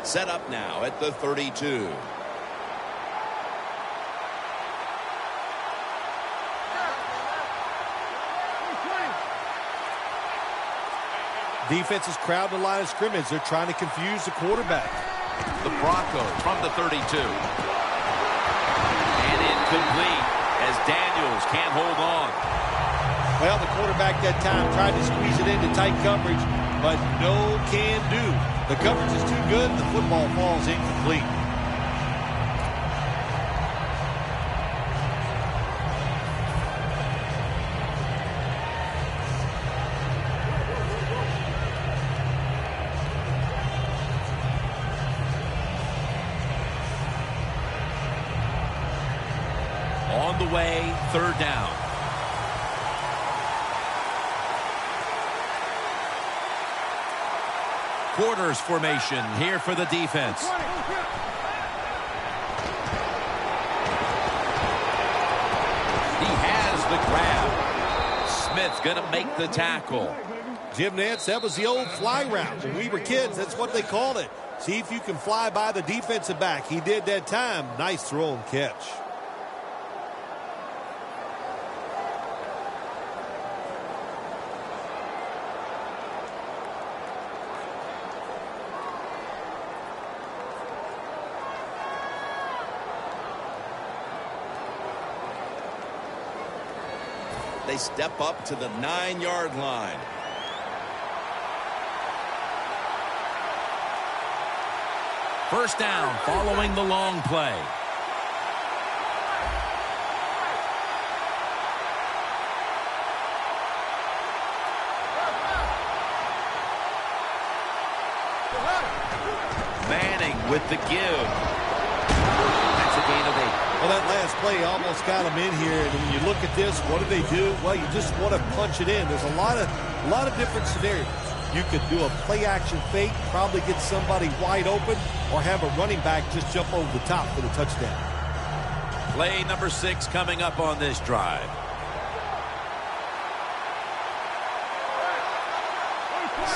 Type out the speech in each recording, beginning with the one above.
set up now at the 32. Defense is crowding the line of scrimmage. They're trying to confuse the quarterback. The Broncos from the 32. And incomplete as Daniels can't hold on. Well, the quarterback that time tried to squeeze it into tight coverage, but no can do. The coverage is too good, and the football falls incomplete. On the way, third down. Quarters formation here for the defense. He has the grab. Smith's going to make the tackle. Jim Nantz, that was the old fly route. When we were kids, that's what they called it. See if you can fly by the defensive back. He did that time. Nice throw and catch. They step up to the 9-yard line. First down following the long play. Manning with the give. That's a gain of 8. Well, that last play almost got them in here. And when you look at this, what do they do? Well, you just want to punch it in. There's a lot of different scenarios. You could do a play-action fake, probably get somebody wide open, or have a running back just jump over the top for the touchdown. Play number 6 coming up on this drive.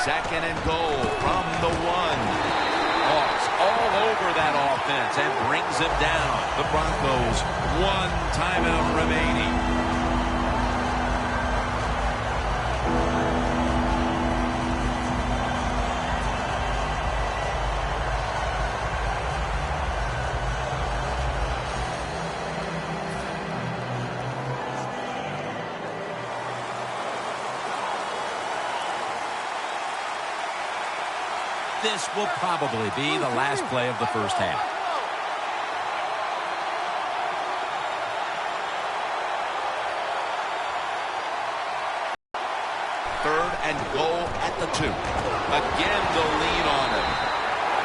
Second and goal from the 1. Hawks all over that offense and brings him down. The Broncos, 1 timeout remaining. This will probably be the last play of the first half. Third and goal at the 2. Again, they'll lean on him.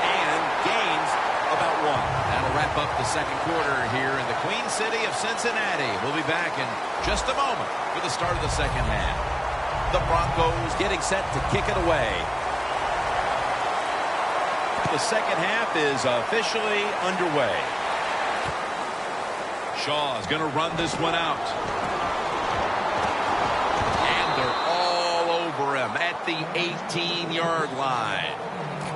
And gains about 1. That'll wrap up the second quarter here in the Queen City of Cincinnati. We'll be back in just a moment for the start of the second half. The Broncos getting set to kick it away. The second half is officially underway. Shaw's going to run this one out. And they're all over him at the 18-yard line.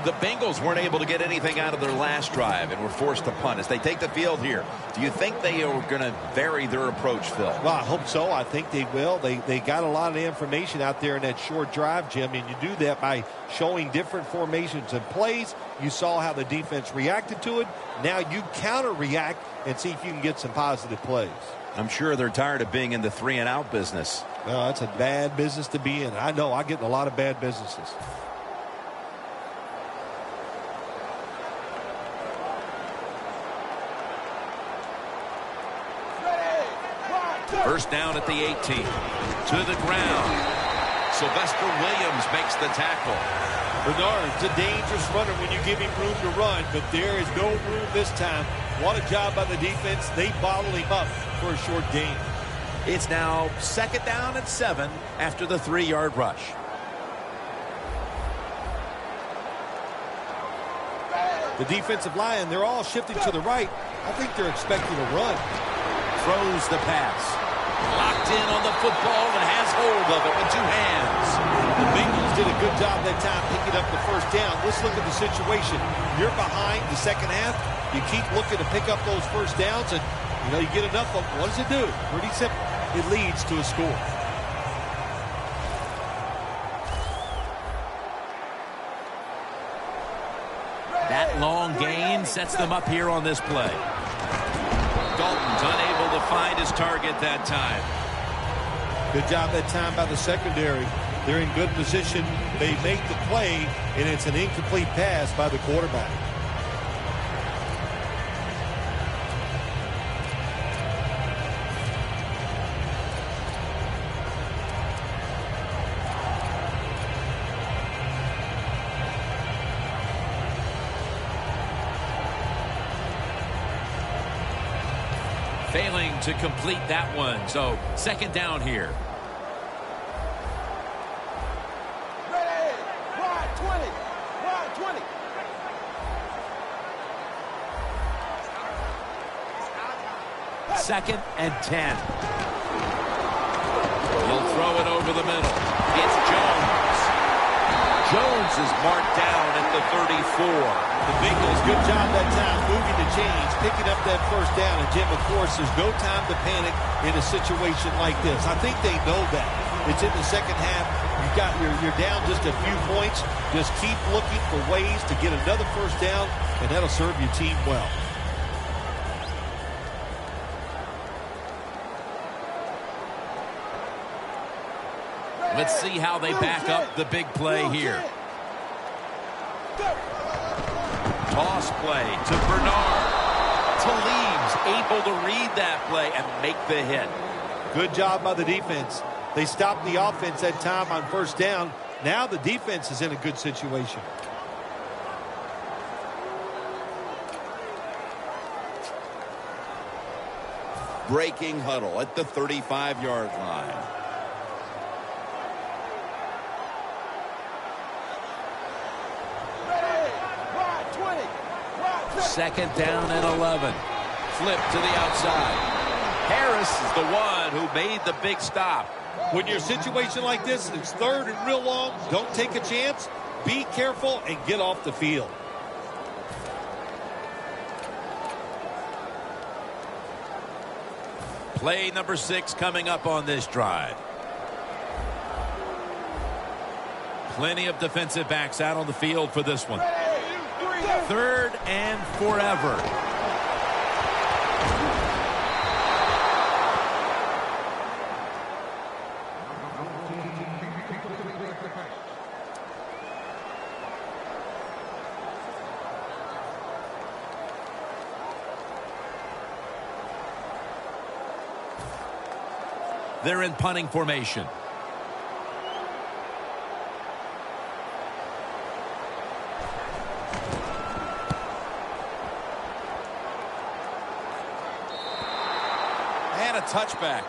The Bengals weren't able to get anything out of their last drive and were forced to punt as they take the field here. Do you think they are going to vary their approach, Phil? Well, I hope so. I think they will. They got a lot of information out there in that short drive, Jim, and you do that by showing different formations and plays. You saw how the defense reacted to it. Now you counter-react and see if you can get some positive plays. I'm sure they're tired of being in the 3-and-out business. Well, that's a bad business to be in. I know. I get in a lot of bad businesses. First down at the 18. To the ground. Sylvester Williams makes the tackle. Bernard's a dangerous runner when you give him room to run, but there is no room this time. What a job by the defense. They bottled him up for a short gain. It's now second down and 7 after the 3-yard rush. The defensive line, they're all shifting to the right. I think they're expecting a run. Throws the pass. Locked in on the football and has hold of it with 2 hands. The Bengals did a a good job that time picking up the first down. Let's look at the situation. You're behind the second half. You keep looking to pick up those first downs, and you get enough of them. What does it do? Pretty simple. It leads to a score. That long gain sets them up here on this play. Dalton's unable to find his target that time. Good job that time by the secondary. They're in good position. They make the play, and it's an incomplete pass by the quarterback. Failing to complete that one. So second down here. Ready. Wide 20. Wide 20. Second and 10. He'll throw it over the middle. It's Jones. Jones is marked down at the 34. The Bengals, good job that time moving the chains, picking up that first down. And, Jim, of course, there's no time to panic in a situation like this. I think they know that. It's in the second half. You're down just a few points. Just keep looking for ways to get another first down, and that'll serve your team well. Let's see how they back up the big play here. Toss play to Bernard. Talib's able to read that play and make the hit. Good job by the defense. They stopped the offense that time on first down. Now the defense is in a good situation. Breaking huddle at the 35-yard line. Second down and 11. Flip to the outside. Harris is the one who made the big stop. When you're in a situation like this, it's third and real long, don't take a chance. Be careful and get off the field. Play number 6 coming up on this drive. Plenty of defensive backs out on the field for this one. Third and forever. They're in punting formation. And a touchback.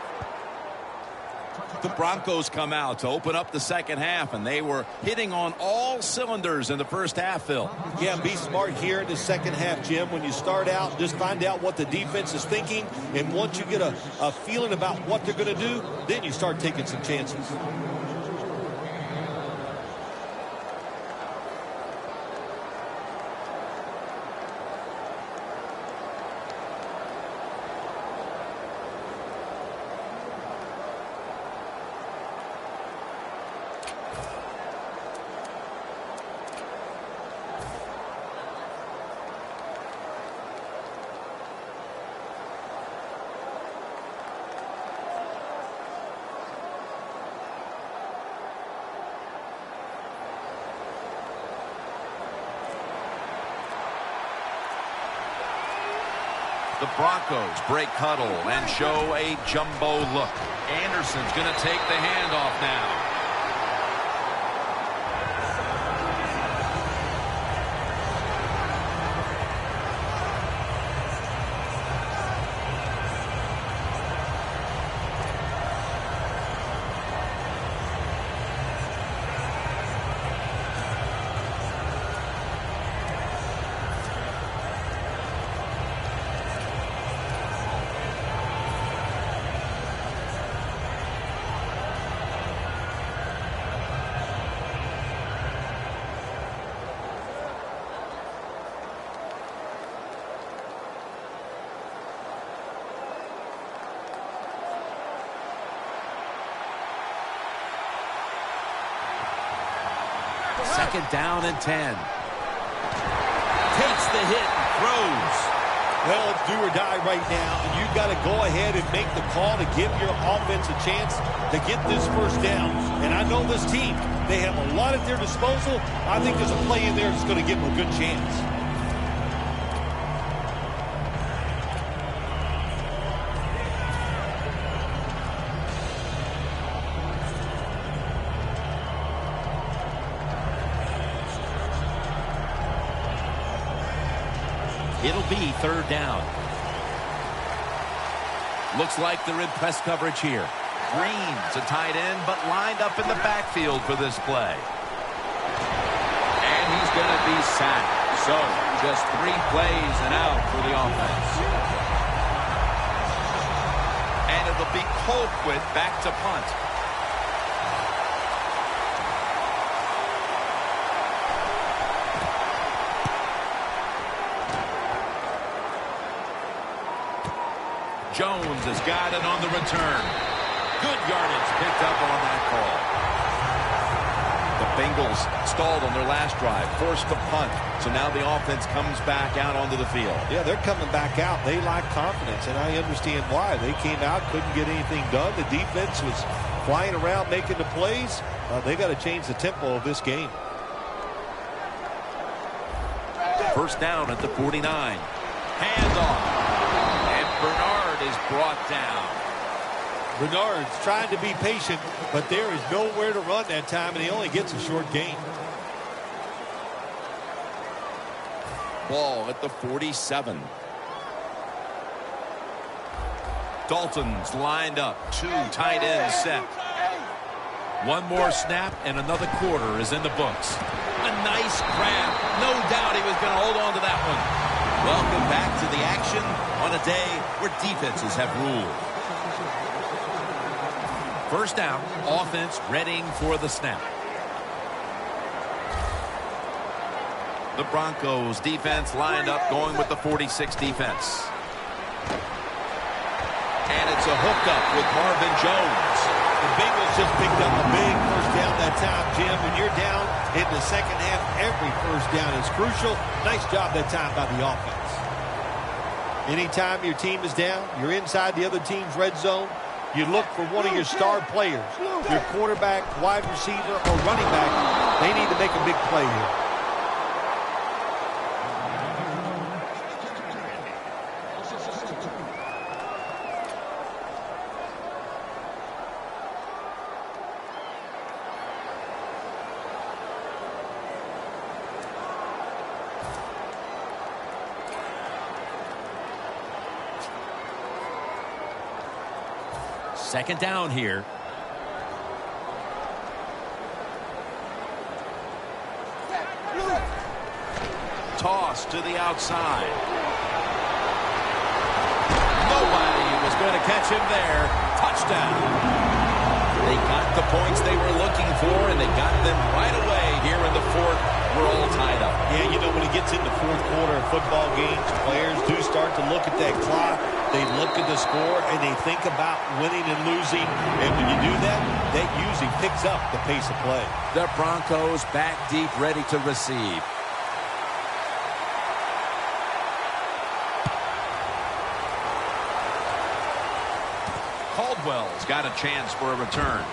The Broncos come out to open up the second half, and they were hitting on all cylinders in the first half, Phil. Yeah, be smart here in the second half, Jim. When you start out, just find out what the defense is thinking, and once you get a feeling about what they're going to do, then you start taking some chances. The Broncos break huddle and show a jumbo look. Anderson's going to take the handoff now. Second down and 10. Takes the hit and throws. Well, it's do or die right now, and you've got to go ahead and make the call to give your offense a chance to get this first down. And I know this team, they have a lot at their disposal. I think there's a play in there that's going to give them a good chance. It'll be third down. Looks like they're in press coverage here. Green's a tight end, but lined up in the backfield for this play. And he's going to be sacked. So, just 3 plays and out for the offense. And it'll be Colquitt back to punt. Jones has got it on the return. Good yardage picked up on that call. The Bengals stalled on their last drive, forced to punt. So now the offense comes back out onto the field. Yeah, they're coming back out. They lack confidence, and I understand why. They came out, couldn't get anything done. The defense was flying around making the plays. They got to change the tempo of this game. First down at the 49. Handoff. And Bernard is brought down. Bernard's trying to be patient, but there is nowhere to run that time, and he only gets a short gain. Ball at the 47. Dalton's lined up. 2 tight ends set. One more snap, and another quarter is in the books. A nice grab. No doubt he was going to hold on to that one. Welcome back to the action on a day where defenses have ruled. First down, offense readying for the snap. The Broncos defense lined up going with the 46 defense. And it's a hookup with Marvin Jones. The Bengals just picked up a big first down that time, Jim. When you're down in the second half, every first down is crucial. Nice job that time by the offense. Anytime your team is down, you're inside the other team's red zone, you look for one of your star players, your quarterback, wide receiver, or running back. They need to make a big play here. Second down here. Toss to the outside. Nobody was going to catch him there. Touchdown. They got the points they were looking for, and they got them right away here in the fourth. We're all tied up. Yeah, you know, when it gets in the fourth quarter of football games, players do start to look at that clock. They look at the score, and they think about winning and losing. And when you do that, that usually picks up the pace of play. The Broncos back deep, ready to receive. Caldwell's got a chance for a return.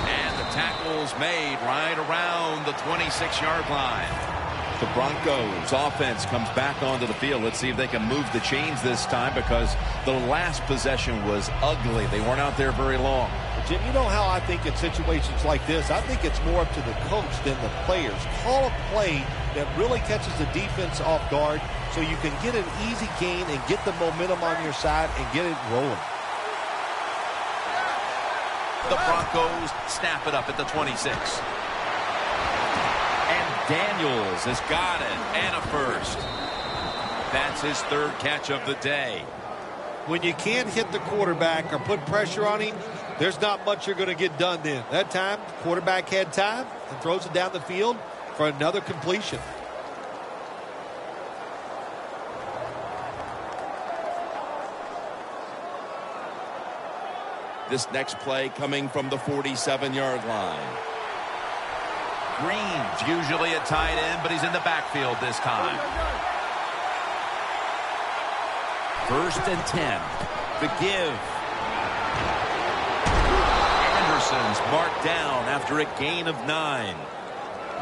And the tackle's made right around the 26-yard line. The Broncos offense comes back onto the field. Let's see if they can move the chains this time, because the last possession was ugly. They weren't out there very long. Jim, you know how I think in situations like this, I think it's more up to the coach than the players. Call a play that really catches the defense off guard so you can get an easy gain and get the momentum on your side and get it rolling. The Broncos snap it up at the 26. Daniels has got it, and a first. That's his third catch of the day. When you can't hit the quarterback or put pressure on him, there's not much you're going to get done then. That time, quarterback had time and throws it down the field for another completion. This next play coming from the 47-yard line. Green's usually at tight end, but he's in the backfield this time. 1st and 10. The give. Anderson's marked down after a gain of 9.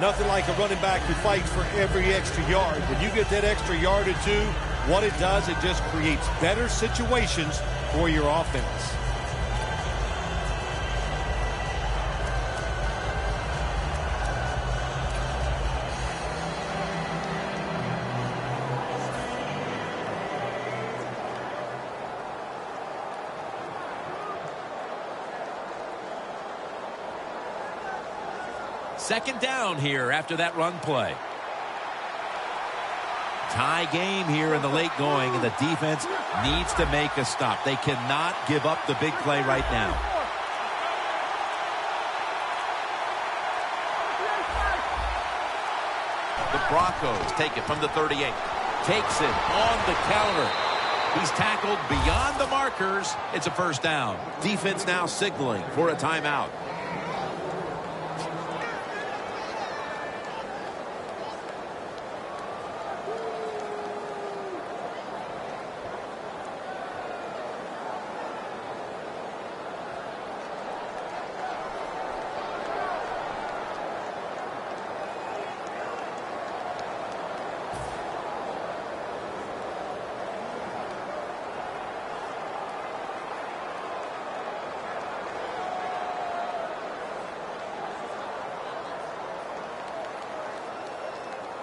Nothing like a running back who fights for every extra yard. When you get that extra yard or two, what it does, it just creates better situations for your offense. Second down here after that run play. Tie game here in the late going, and the defense needs to make a stop. They cannot give up the big play right now. The Broncos take it from the 38. Takes it on the counter. He's tackled beyond the markers. It's a first down. Defense now signaling for a timeout.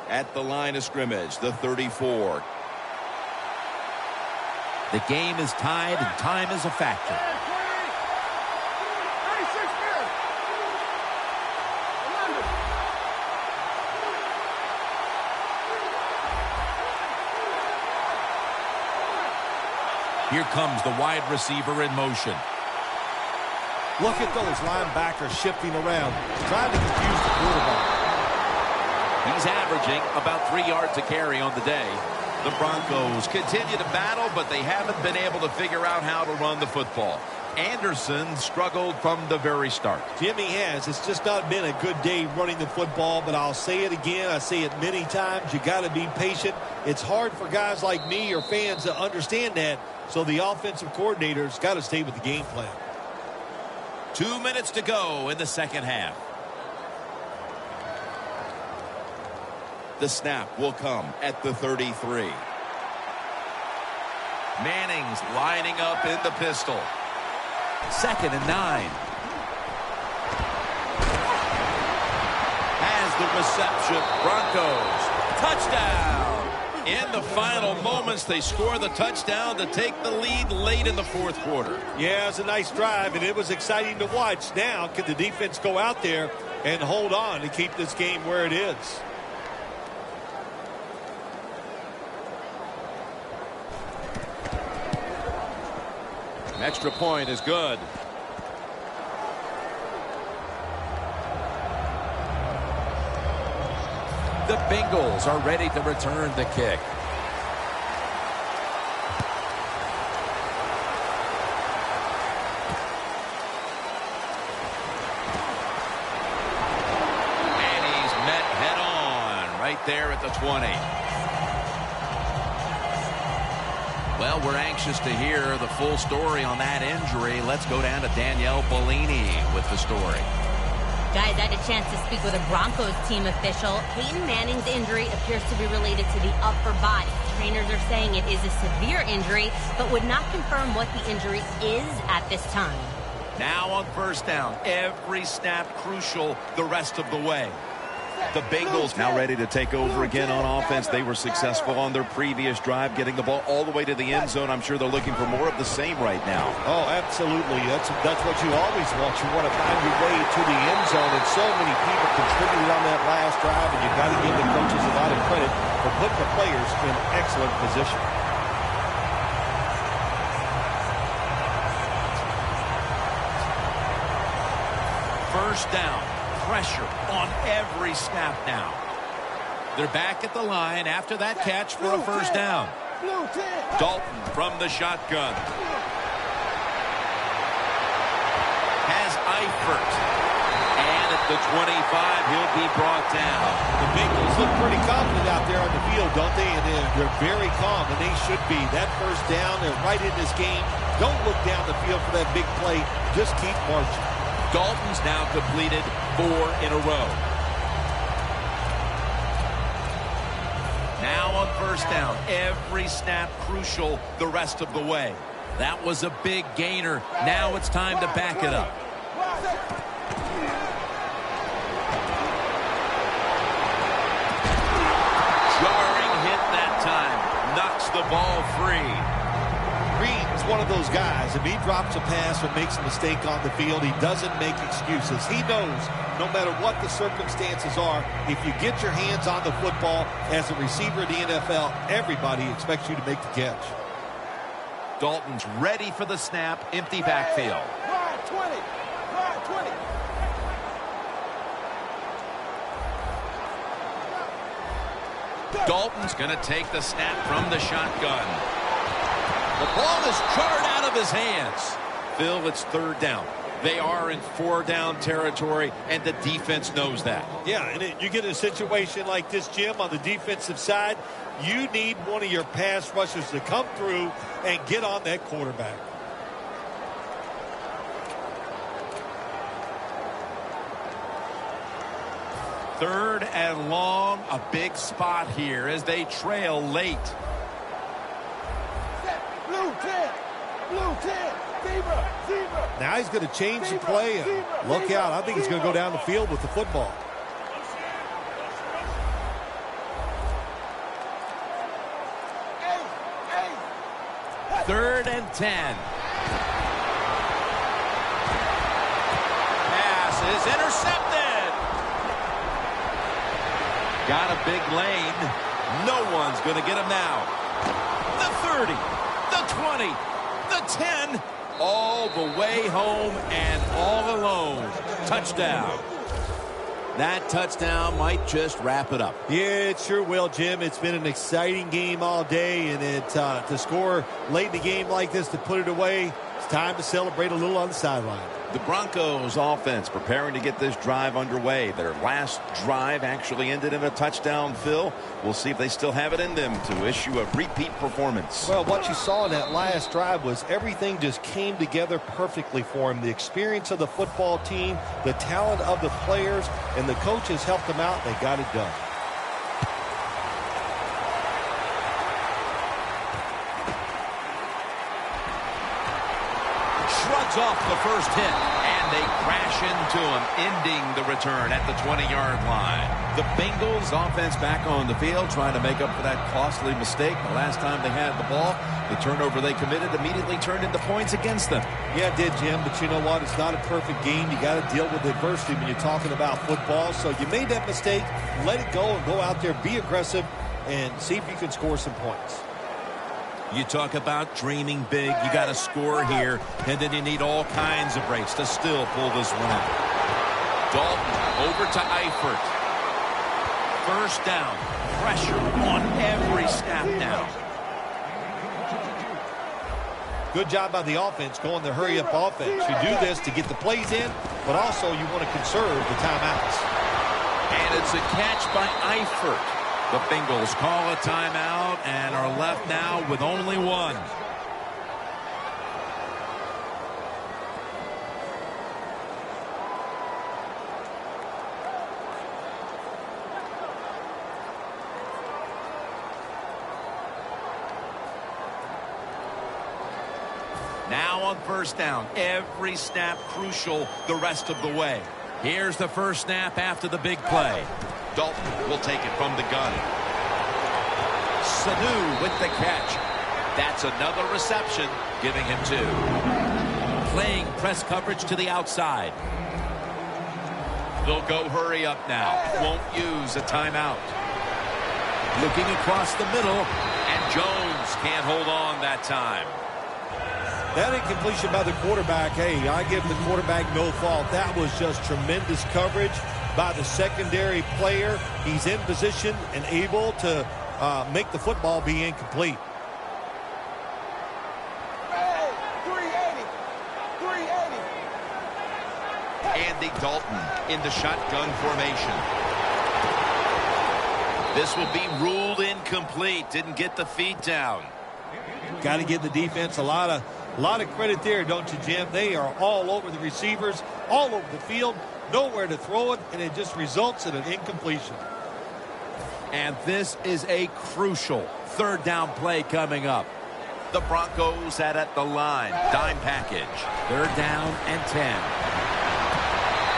At the line of scrimmage, the 34. The game is tied, and time is a factor. Here comes the wide receiver in motion. Look at those linebackers shifting around, trying to confuse the quarterback. He's averaging about 3 yards a carry on the day. The Broncos continue to battle, but they haven't been able to figure out how to run the football. Anderson struggled from the very start. Jimmy has. It's just not been a good day running the football, but I'll say it again. I say it many times. You got to be patient. It's hard for guys like me or fans to understand that, so the offensive coordinator's got to stay with the game plan. 2 minutes to go in the second half. The snap will come at the 33. Manning's lining up in the pistol. 2nd and 9. Has the reception. Broncos. Touchdown. In the final moments, they score the touchdown to take the lead late in the 4th quarter. Yeah, it was a nice drive, and it was exciting to watch. Now, can the defense go out there and hold on to keep this game where it is? Extra point is good. The Bengals are ready to return the kick. And he's met head on right there at the 20. Well, we're anxious to hear the full story on that injury. Let's go down to Danielle Bellini with the story. Guys, I had a chance to speak with a Broncos team official. Peyton Manning's injury appears to be related to the upper body. Trainers are saying it is a severe injury, but would not confirm what the injury is at this time. Now on first down, every snap crucial the rest of the way. The Bengals now ready to take over again on offense. They were successful on their previous drive, getting the ball all the way to the end zone. I'm sure they're looking for more of the same right now. Oh, absolutely. That's what you always want. You want to find your way to the end zone, and so many people contributed on that last drive, and you've got to give the coaches a lot of credit for putting the players in excellent position. First down. Pressure on every snap now. They're back at the line after that catch for a first down. Dalton from the shotgun. Has Eifert. And at the 25. He'll be brought down. The Bengals look pretty confident out there on the field, don't they? And they're very calm, and they should be. That first down, they're right in this game. Don't look down the field for that big play. Just keep marching. Dalton's now completed 4 in a row. Now on first down, every snap crucial the rest of the way. That was a big gainer. Now it's time to back it up. Jarring hit that time. Knocks the ball free. Green's one of those guys. If he drops a pass or makes a mistake on the field, he doesn't make excuses. He knows no matter what the circumstances are, if you get your hands on the football as a receiver in the NFL, everybody expects you to make the catch. Dalton's ready for the snap. Empty backfield. Ride 20. Ride 20. Dalton's going to take the snap from the shotgun. The ball is jarred out of his hands. Phil, it's third down. They are in 4-down territory, and the defense knows that. Yeah, and you get a situation like this, Jim, on the defensive side, you need one of your pass rushers to come through and get on that quarterback. Third and long, a big spot here as they trail late. Blue 10. Blue 10. Zebra. Zebra. Now he's going to change the play. Look out. I think he's going to go down the field with the football. Third and 10. Pass is intercepted. Got a big lane. No one's going to get him now. The 30, the 20, the 10, all the way home and all alone. Touchdown. That touchdown might just wrap it up. Yeah, it sure will, Jim. It's been an exciting game all day, and to score late in the game like this, to put it away, it's time to celebrate a little on the sideline. The Broncos offense preparing to get this drive underway. Their last drive actually ended in a touchdown, Phil. We'll see if they still have it in them to issue a repeat performance. Well, what you saw in that last drive was everything just came together perfectly for him. The experience of the football team, the talent of the players, and the coaches helped them out. They got it done. Shrugs off the first hit, and they crash into him, ending the return at the 20-yard line. The Bengals offense back on the field, trying to make up for that costly mistake. The last time they had the ball, the turnover they committed immediately turned into points against them. Yeah, it did, Jim, but you know what? It's not a perfect game. You got to deal with adversity when you're talking about football. So you made that mistake, let it go, and go out there, be aggressive, and see if you can score some points. You talk about dreaming big. You got to score here, and then you need all kinds of breaks to still pull this one out. Dalton over to Eifert. First down. Pressure on every snap now. Good job by the offense going the hurry-up offense. You do this to get the plays in, but also you want to conserve the timeouts. And it's a catch by Eifert. The Bengals call a timeout and are left now with only one. Now on first down, every snap crucial the rest of the way. Here's the first snap after the big play. Dalton will take it from the gun. Sanu with the catch. That's another reception, giving him 2. Playing press coverage to the outside. They'll go hurry up now. Won't use a timeout. Looking across the middle, and Jones can't hold on that time. That incompletion by the quarterback, hey, I give the quarterback no fault. That was just tremendous coverage by the secondary player. He's in position and able to make the football be incomplete. Hey, 380. 380. Andy Dalton in the shotgun formation. This will be ruled incomplete. Didn't get the feet down. Got to give the defense a lot of credit there, don't you, Jim? They are all over the receivers, all over the field, nowhere to throw it, and it just results in an incompletion. And this is a crucial third down play coming up. The Broncos at the line. Dime package. Third down and 10.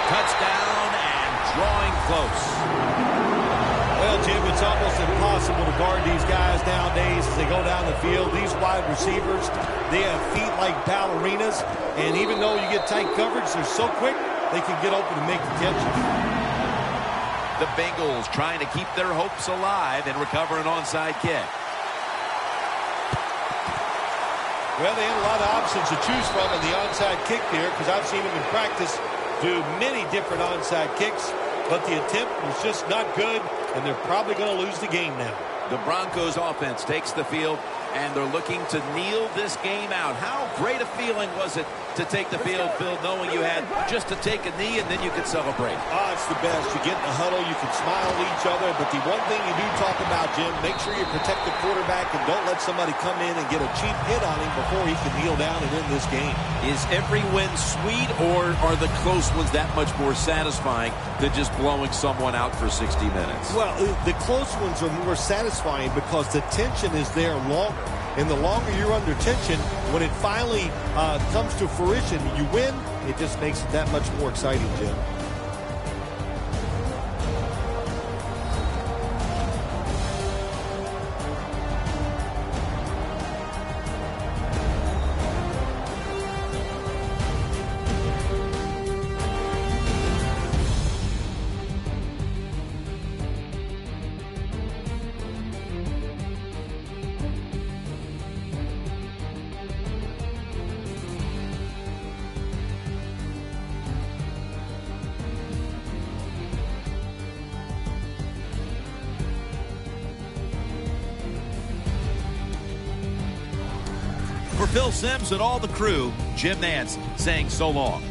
Touchdown and drawing close. Well, Jim, it's almost impossible to guard these guys nowadays as they go down the field. These wide receivers, they have feet like ballerinas, and even though you get tight coverage, they're so quick, they can get open and make the catches. The Bengals trying to keep their hopes alive and recover an onside kick. Well, they had a lot of options to choose from in the onside kick there, because I've seen them in practice do many different onside kicks, but the attempt was just not good, and they're probably going to lose the game now. The Broncos offense takes the field, and they're looking to kneel this game out. How great a feeling was it to take the field, Phil, knowing you had just to take a knee and then you could celebrate? Oh, it's the best. You get in the huddle, you can smile at each other, but the one thing you do talk about, Jim, make sure you protect the quarterback and don't let somebody come in and get a cheap hit on him before he can kneel down and end this game. Is every win sweet, or are the close ones that much more satisfying than just blowing someone out for 60 minutes? Well, the close ones are more satisfying because the tension is there longer. And the longer you're under tension, when it finally comes to fruition, you win, it just makes it that much more exciting, Jim. For Phil Simms and all the crew, Jim Nantz saying so long.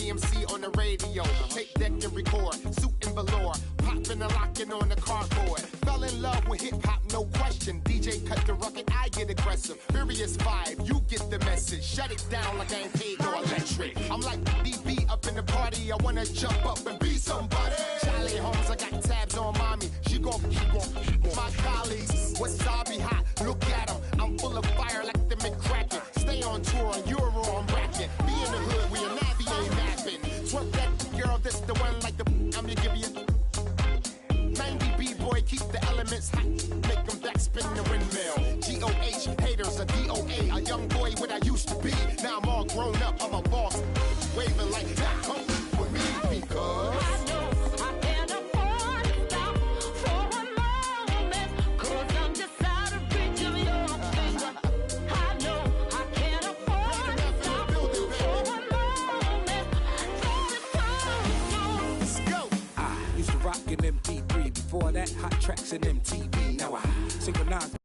AMC on the radio. Tape deck and record, suit and velour. Popping and locking on the cardboard. Fell in love with hip-hop, no question. DJ cut the record, I get aggressive. Furious vibe, you get the message. Shut it down like I ain't paid no electric. I'm like DB up in the party. I wanna jump up and be somebody. Charlie Holmes, I got tabs on mommy. She gon' my colleagues. Wasabi hot, look at 'em. I'm full of fire like the McCracken. Stay on tour on Euro, I'm racking. Be in the hood where your navy ain't napping. Twerk that girl, this the one like the I'm gonna give you 90 B-boy, keep the elements hot. Make them back spin the windmill. G-O-H, haters, a D-O-A. A young boy what I used to be. Now I'm all grown up, I'm a boss. Waving like that, come with me because I know I can't afford to stop for a moment. Cause I'm just out of reach of your finger. I know I can't afford to stop for a moment. Let's go. I used to rock an MP3. Before that, hot tracks and MTV. Now I synchronize